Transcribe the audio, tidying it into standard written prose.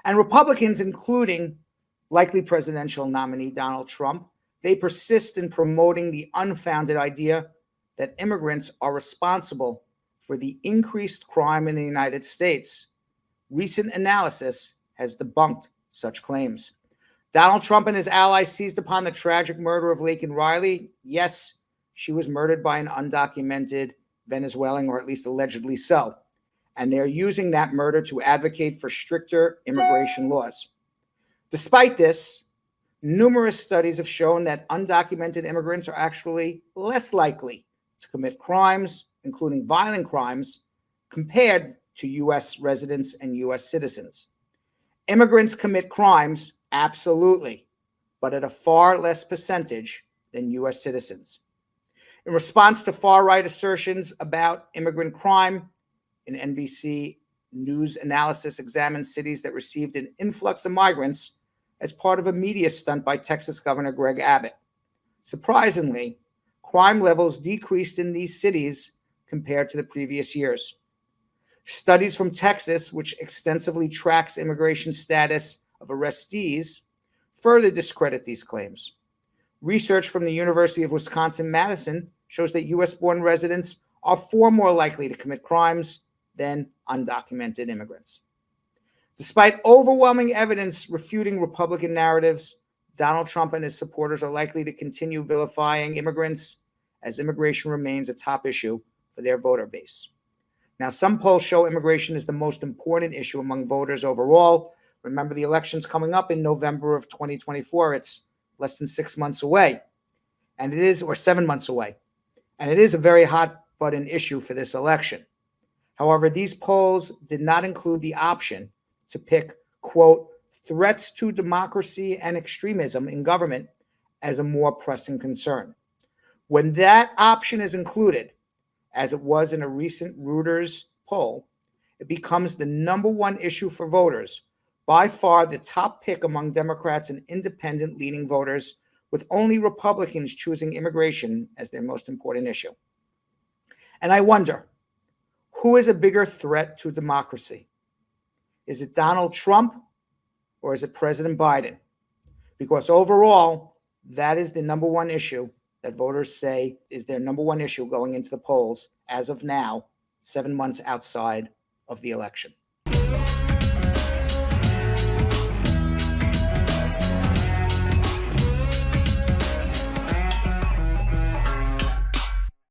And Republicans, including likely presidential nominee Donald Trump, they persist in promoting the unfounded idea that immigrants are responsible for the increased crime in the United States. Recent analysis has debunked such claims. Donald Trump and his allies seized upon the tragic murder of Laken Riley. Yes, she was murdered by an undocumented Venezuelan, or at least allegedly so. And they're using that murder to advocate for stricter immigration laws. Despite this, numerous studies have shown that undocumented immigrants are actually less likely to commit crimes, including violent crimes, compared to U.S. residents and U.S. citizens. Immigrants commit crimes, absolutely, but at a far less percentage than U.S. citizens. In response to far-right assertions about immigrant crime, an NBC News analysis examined cities that received an influx of migrants as part of a media stunt by Texas Governor Greg Abbott. Surprisingly, crime levels decreased in these cities compared to the previous years. Studies from Texas, which extensively tracks immigration status of arrestees, further discredit these claims. Research from the University of Wisconsin-Madison shows that U.S.-born residents are far more likely to commit crimes than undocumented immigrants. Despite overwhelming evidence refuting Republican narratives, Donald Trump and his supporters are likely to continue vilifying immigrants as immigration remains a top issue for their voter base. Now, some polls show immigration is the most important issue among voters overall. Remember, the election's coming up in November of 2024. It's less than 6 months away, and it is, or 7 months away, and it is a very hot button issue for this election. However, these polls did not include the option to pick, quote, threats to democracy and extremism in government as a more pressing concern. When that option is included, as it was in a recent Reuters poll, it becomes the number one issue for voters, by far the top pick among Democrats and independent leaning voters, with only Republicans choosing immigration as their most important issue. And I wonder, who is a bigger threat to democracy? Is it Donald Trump or is it President Biden? Because overall, that is the number one issue that voters say is their number one issue going into the polls as of now, 7 months outside of the election.